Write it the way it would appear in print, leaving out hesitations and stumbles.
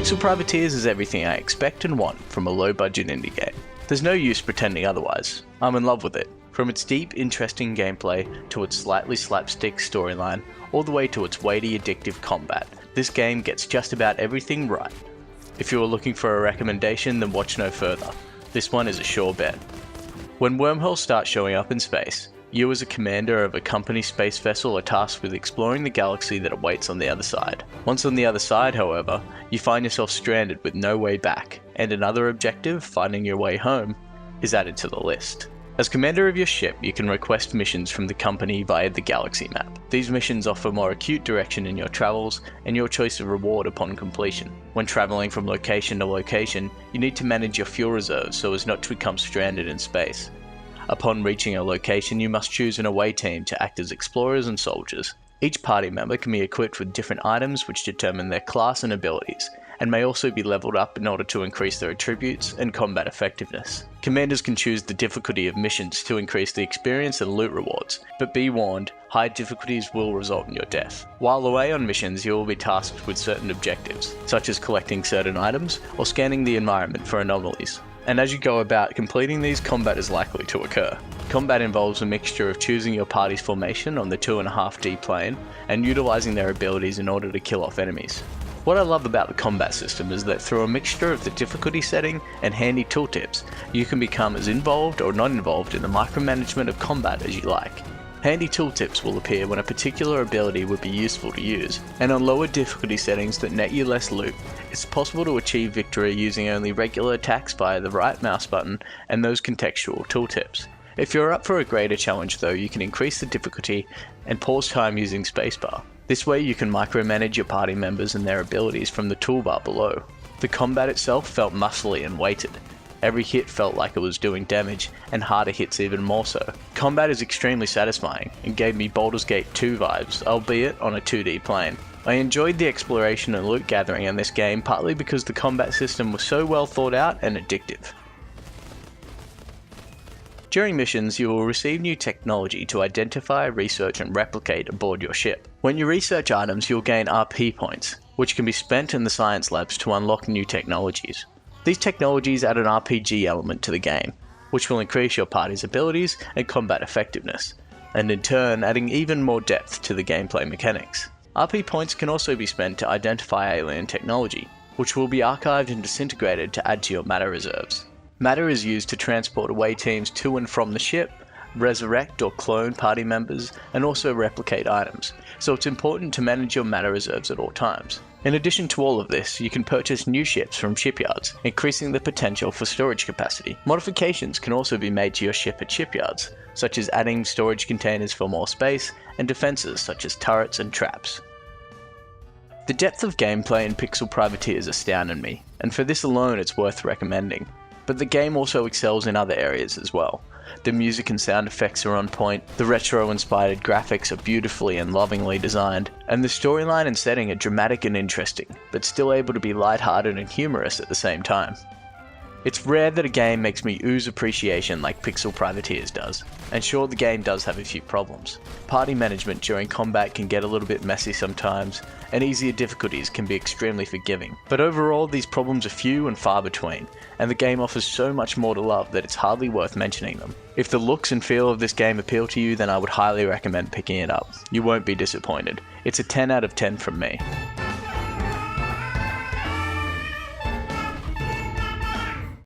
Pixel Privateers is everything I expect and want from a low-budget indie game. There's no use pretending otherwise. I'm in love with it. From its deep, interesting gameplay, to its slightly slapstick storyline, all the way to its weighty, addictive combat, this game gets just about everything right. If you are looking for a recommendation, then watch no further. This one is a sure bet. When wormholes start showing up in space, you as a commander of a company space vessel are tasked with exploring the galaxy that awaits on the other side. Once on the other side, however, you find yourself stranded with no way back, and another objective, finding your way home, is added to the list. As commander of your ship, you can request missions from the company via the galaxy map. These missions offer more acute direction in your travels and your choice of reward upon completion. When traveling from location to location, you need to manage your fuel reserves so as not to become stranded in space. Upon reaching a location, you must choose an away team to act as explorers and soldiers. Each party member can be equipped with different items which determine their class and abilities, and may also be leveled up in order to increase their attributes and combat effectiveness. Commanders can choose the difficulty of missions to increase the experience and loot rewards, but be warned, high difficulties will result in your death. While away on missions, you will be tasked with certain objectives, such as collecting certain items or scanning the environment for anomalies. And as you go about completing these, combat is likely to occur. Combat involves a mixture of choosing your party's formation on the 2.5D plane and utilizing their abilities in order to kill off enemies. What I love about the combat system is that through a mixture of the difficulty setting and handy tooltips, you can become as involved or not involved in the micromanagement of combat as you like. Handy tooltips will appear when a particular ability would be useful to use, and on lower difficulty settings that net you less loot, it's possible to achieve victory using only regular attacks via the right mouse button and those contextual tooltips. If you're up for a greater challenge though, you can increase the difficulty and pause time using spacebar. This way you can micromanage your party members and their abilities from the toolbar below. The combat itself felt muscly and weighted. Every hit felt like it was doing damage, and harder hits even more so. Combat is extremely satisfying, and gave me Baldur's Gate 2 vibes, albeit on a 2D plane. I enjoyed the exploration and loot gathering in this game partly because the combat system was so well thought out and addictive. During missions, you will receive new technology to identify, research and replicate aboard your ship. When you research items, you'll gain RP points, which can be spent in the science labs to unlock new technologies. These technologies add an RPG element to the game, which will increase your party's abilities and combat effectiveness, and in turn adding even more depth to the gameplay mechanics. RP points can also be spent to identify alien technology, which will be archived and disintegrated to add to your matter reserves. Matter is used to transport away teams to and from the ship, resurrect or clone party members, and also replicate items, so it's important to manage your matter reserves at all times. In addition to all of this, you can purchase new ships from shipyards, increasing the potential for storage capacity. Modifications can also be made to your ship at shipyards, such as adding storage containers for more space, and defenses such as turrets and traps. The depth of gameplay in Pixel Privateers astounded me, and for this alone it's worth recommending. But the game also excels in other areas as well. The music and sound effects are on point, the retro-inspired graphics are beautifully and lovingly designed, and the storyline and setting are dramatic and interesting, but still able to be lighthearted and humorous at the same time. It's rare that a game makes me ooze appreciation like Pixel Privateers does, and sure, the game does have a few problems. Party management during combat can get a little bit messy sometimes, and easier difficulties can be extremely forgiving. But overall, these problems are few and far between, and the game offers so much more to love that it's hardly worth mentioning them. If the looks and feel of this game appeal to you, then I would highly recommend picking it up. You won't be disappointed. It's a 10 out of 10 from me.